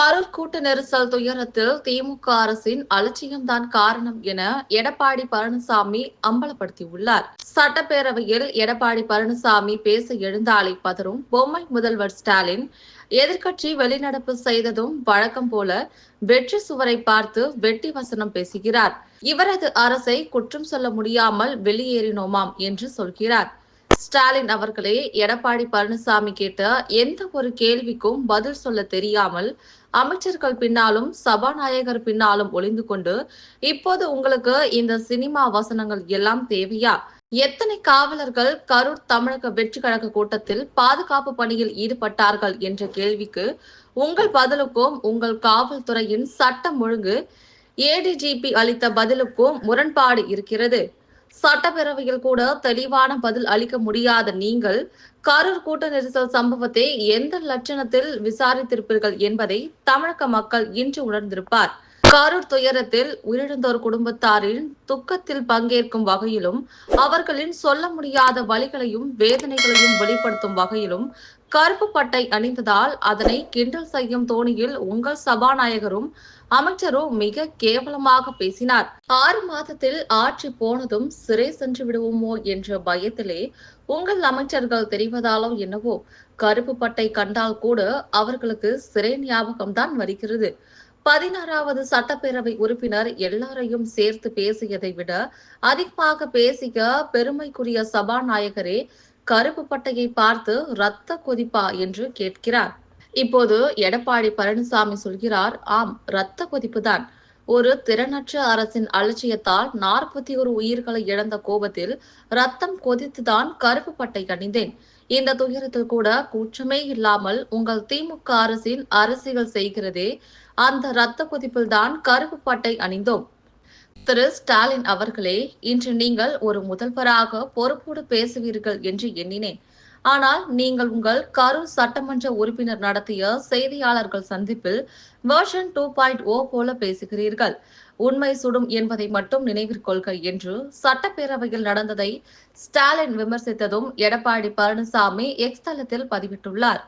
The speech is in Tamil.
கரூர் கூட்ட நெரிசல் துயரத்தில் திமுக அரசின் அலட்சியம்தான் காரணம் என எடப்பாடி பழனிசாமி அம்பலப்படுத்தியுள்ளார். சட்டப்பேரவையில் எடப்பாடி பழனிசாமி பேச எழுந்தாலே பதறும் பொம்மை முதல்வர் ஸ்டாலின் எதிர்க்கட்சி வெளிநடப்பு செய்ததும் வழக்கம் போல வெற்றி சுவரை பார்த்து வெட்டி வசனம் பேசுகிறார். இவரது அரசை குற்றம் சொல்ல முடியாமல் வெளியேறினோமாம் என்று சொல்கிறார். ஸ்டாலின் அவர்களே, எடப்பாடி பழனிசாமி கேட்ட எந்த ஒரு கேள்விக்கும் பதில் சொல்ல தெரியாமல் அமைச்சர்கள் பின்னாலும் சபாநாயகர் பின்னாலும் ஒளிந்து கொண்டு இப்போது உங்களுக்கு இந்த சினிமா வசனங்கள் எல்லாம் தேவையா? எத்தனை காவலர்கள் கரூர் தமிழக வெற்றி கழக கூட்டத்தில் பாதுகாப்பு பணியில் ஈடுபட்டார்கள் என்ற கேள்விக்கு உங்கள் பதிலுக்கும் உங்கள் காவல்துறையின் சட்டம் ஒழுங்கு ஏடிஜிபி அளித்த பதிலுக்கும் முரண்பாடு இருக்கிறது. சட்டப்பேரவையில் கூட தெளிவான பதில் அளிக்க முடியாத நீங்கள் கரூர் கூட்ட நெரிசல் சம்பவத்தை எந்த லட்சணத்தில் விசாரித்திருப்பீர்கள் என்பதை தமிழக மக்கள் இன்று உணர்ந்திருப்பார். கரூர் துயரத்தில் உயிரிழந்தோர் குடும்பத்தாரின் துக்கத்தில் பங்கேற்கும் வகையிலும் அவர்களின் சொல்ல முடியாத வலிகளையும் வேதனைகளையும் வெளிப்படுத்தும் வகையிலும் கருப்பு பட்டை அணிந்ததால் அதனை கிண்டல் செய்யும் தோணியில் உங்கள் சபாநாயகரும் அமைச்சரும் மிக கேவலமாக பேசினார். 6 மாதத்தில் ஆட்சி போனதும் சிறை சென்று விடுவோமோ என்ற பயத்திலே உங்கள் அமைச்சர்கள் தெரிவதாலோ என்னவோ கருப்பு பட்டை கண்டால் கூட அவர்களுக்கு சிறை ஞாபகம்தான் வருகிறது. 16வது சட்டப்பேரவை உறுப்பினர் எல்லாரையும் சேர்த்து பேசியதை விட அதிகமாக பேசிய பெருமைக்குரிய சபாநாயகரே கருப்பு பட்டையை பார்த்து ரத்த கொதிப்பா என்று கேட்கிறார். இப்போது எடப்பாடி பழனிசாமி சொல்கிறார், ஆம், ரத்த கொதிப்புதான். ஒரு திறனற்ற அரசின் அலட்சியத்தால் 41 உயிர்களை இழந்த கோபத்தில் ரத்தம் கொதித்துதான் கருப்பு பட்டை அணிந்தேன். இந்த துயரத்தில் கூட கூச்சமே இல்லாமல் உங்கள் திமுக அரசின் அரசியல் செய்கிறதே, அந்த ரத்த கொதிப்பில்தான் கருப்பு பட்டை அணிந்தோம். திரு ஸ்டாலின் அவர்களே, இன்று நீங்கள் ஒரு முதல்வராக பொறுப்போடு பேசுவீர்கள் என்று எண்ணினேன். ஆனால் நீங்கள் உங்கள் கரூர் சட்டமன்ற உறுப்பினர் நடத்திய செய்தியாளர்கள் சந்திப்பில் வெர்ஷன் 2.0 போல பேசுகிறீர்கள். உண்மை சுடும் என்பதை மட்டும் நினைவிற்கொள்க என்று சட்டப்பேரவையில் நடந்ததை ஸ்டாலின் விமர்சித்ததும் எடப்பாடி பழனிசாமி எக்ஸ் தளத்தில் பதிவிட்டுள்ளார்.